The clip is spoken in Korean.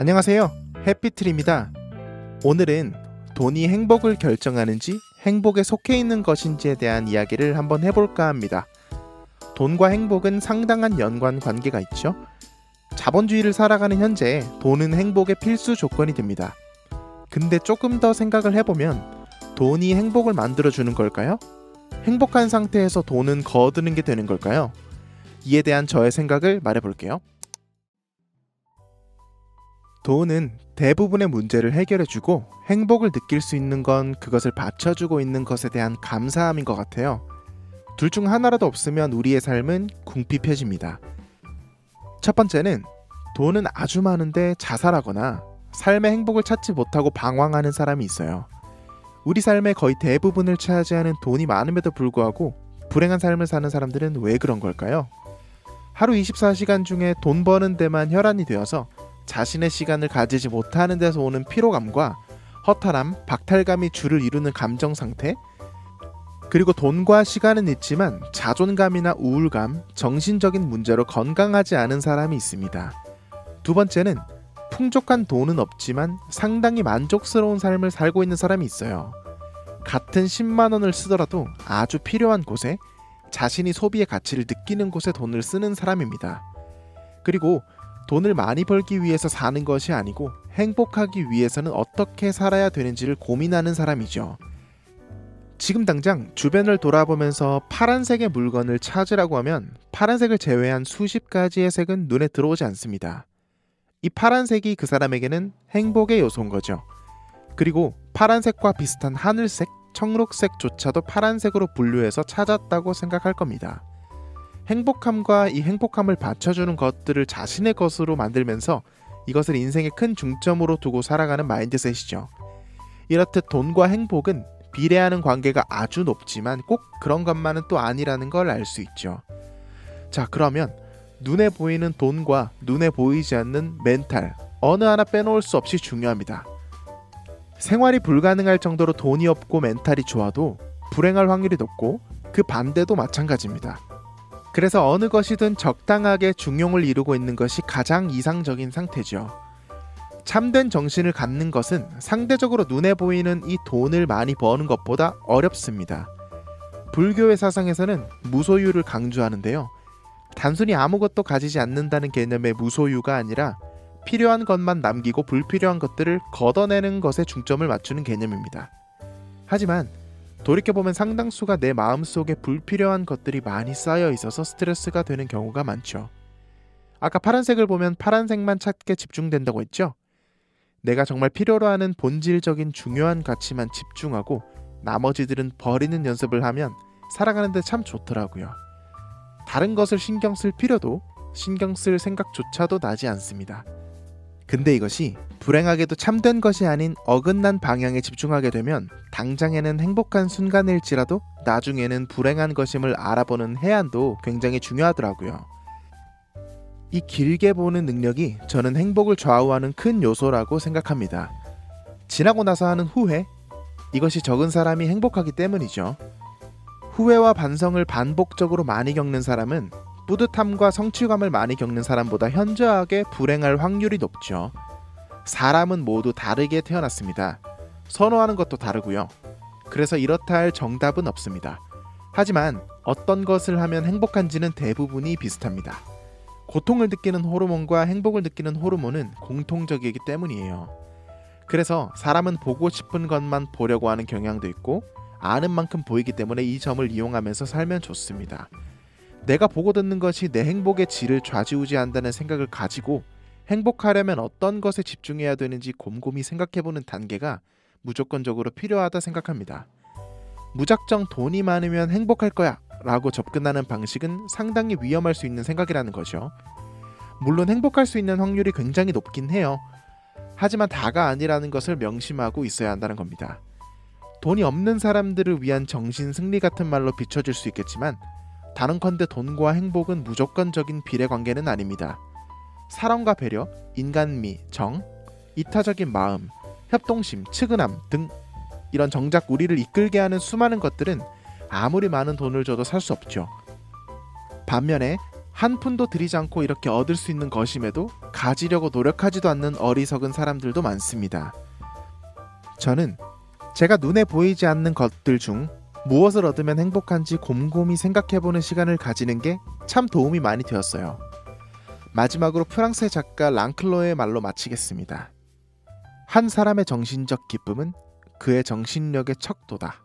안녕하세요. 해피트리입니다. 오늘은 돈이 행복을 결정하는지 행복에 속해 있는 것인지에 대한 이야기를 한번 해볼까 합니다. 돈과 행복은 상당한 연관 관계가 있죠. 자본주의를 살아가는 현재 돈은 행복의 필수 조건이 됩니다. 근데 조금 더 생각을 해보면 돈이 행복을 만들어주는 걸까요? 행복한 상태에서 돈은 거두는 게 되는 걸까요? 이에 대한 저의 생각을 말해볼게요. 돈은 대부분의 문제를 해결해주고 행복을 느낄 수 있는 건 그것을 받쳐주고 있는 것에 대한 감사함인 것 같아요. 둘 중 하나라도 없으면 우리의 삶은 궁핍해집니다. 첫 번째는 돈은 아주 많은데 자살하거나 삶의 행복을 찾지 못하고 방황하는 사람이 있어요. 우리 삶의 거의 대부분을 차지하는 돈이 많음에도 불구하고 불행한 삶을 사는 사람들은 왜 그런 걸까요? 하루 24시간 중에 돈 버는 데만 혈안이 되어서 자신의 시간을 가지지 못하는 데서 오는 피로감과 허탈함, 박탈감이 주를 이루는 감정 상태, 그리고 돈과 시간은 있지만 자존감이나 우울감, 정신적인 문제로 건강하지 않은 사람이 있습니다. 두 번째는 풍족한 돈은 없지만 상당히 만족스러운 삶을 살고 있는 사람이 있어요. 같은 10만 원을 쓰더라도 아주 필요한 곳에 자신이 소비의 가치를 느끼는 곳에 돈을 쓰는 사람입니다. 그리고 돈을 많이 벌기 위해서 사는 것이 아니고 행복하기 위해서는 어떻게 살아야 되는지를 고민하는 사람이죠. 지금 당장 주변을 돌아보면서 파란색의 물건을 찾으라고 하면 파란색을 제외한 수십 가지의 색은 눈에 들어오지 않습니다. 이 파란색이 그 사람에게는 행복의 요소인 거죠. 그리고 파란색과 비슷한 하늘색, 청록색조차도 파란색으로 분류해서 찾았다고 생각할 겁니다. 행복함과 이 행복함을 받쳐주는 것들을 자신의 것으로 만들면서 이것을 인생의 큰 중점으로 두고 살아가는 마인드셋이죠. 이렇듯 돈과 행복은 비례하는 관계가 아주 높지만 꼭 그런 것만은 또 아니라는 걸 알 수 있죠. 자, 그러면 눈에 보이는 돈과 눈에 보이지 않는 멘탈, 어느 하나 빼놓을 수 없이 중요합니다. 생활이 불가능할 정도로 돈이 없고 멘탈이 좋아도 불행할 확률이 높고 그 반대도 마찬가지입니다. 그래서 어느 것이든 적당하게 중용을 이루고 있는 것이 가장 이상적인 상태죠. 참된 정신을 갖는 것은 상대적으로 눈에 보이는 이 돈을 많이 버는 것보다 어렵습니다. 불교의 사상에서는 무소유를 강조하는데요. 단순히 아무것도 가지지 않는다는 개념의 무소유가 아니라 필요한 것만 남기고 불필요한 것들을 걷어내는 것에 중점을 맞추는 개념입니다. 하지만 돌이켜보면 상당수가 내 마음속에 불필요한 것들이 많이 쌓여 있어서 스트레스가 되는 경우가 많죠. 아까 파란색을 보면 파란색만 찾게 집중된다고 했죠? 내가 정말 필요로 하는 본질적인 중요한 가치만 집중하고 나머지들은 버리는 연습을 하면 살아가는데 참 좋더라고요. 다른 것을 신경 쓸 필요도 신경 쓸 생각조차도 나지 않습니다. 근데 이것이 불행하게도 참된 것이 아닌 어긋난 방향에 집중하게 되면 당장에는 행복한 순간일지라도 나중에는 불행한 것임을 알아보는 해안도 굉장히 중요하더라고요. 이 길게 보는 능력이 저는 행복을 좌우하는 큰 요소라고 생각합니다. 지나고 나서 하는 후회, 이것이 적은 사람이 행복하기 때문이죠. 후회와 반성을 반복적으로 많이 겪는 사람은 뿌듯함과 성취감을 많이 겪는 사람보다 현저하게 불행할 확률이 높죠. 사람은 모두 다르게 태어났습니다. 선호하는 것도 다르고요. 그래서 이렇다 할 정답은 없습니다. 하지만 어떤 것을 하면 행복한지는 대부분이 비슷합니다. 고통을 느끼는 호르몬과 행복을 느끼는 호르몬은 공통적이기 때문이에요. 그래서 사람은 보고 싶은 것만 보려고 하는 경향도 있고 아는 만큼 보이기 때문에 이 점을 이용하면서 살면 좋습니다. 내가 보고 듣는 것이 내 행복의 질을 좌지우지한다는 생각을 가지고 행복하려면 어떤 것에 집중해야 되는지 곰곰이 생각해보는 단계가 무조건적으로 필요하다 생각합니다. 무작정 돈이 많으면 행복할 거야 라고 접근하는 방식은 상당히 위험할 수 있는 생각이라는 거죠. 물론 행복할 수 있는 확률이 굉장히 높긴 해요. 하지만 다가 아니라는 것을 명심하고 있어야 한다는 겁니다. 돈이 없는 사람들을 위한 정신 승리 같은 말로 비춰질 수 있겠지만 단언컨대 돈과 행복은 무조건적인 비례관계는 아닙니다. 사랑과 배려, 인간미, 정, 이타적인 마음, 협동심, 측은함 등 이런 정작 우리를 이끌게 하는 수많은 것들은 아무리 많은 돈을 줘도 살 수 없죠. 반면에 한 푼도 들이지 않고 이렇게 얻을 수 있는 것임에도 가지려고 노력하지도 않는 어리석은 사람들도 많습니다. 저는 제가 눈에 보이지 않는 것들 중 무엇을 얻으면 행복한지 곰곰이 생각해보는 시간을 가지는 게 참 도움이 많이 되었어요. 마지막으로 프랑스의 작가 랑클로의 말로 마치겠습니다. 한 사람의 정신적 기쁨은 그의 정신력의 척도다.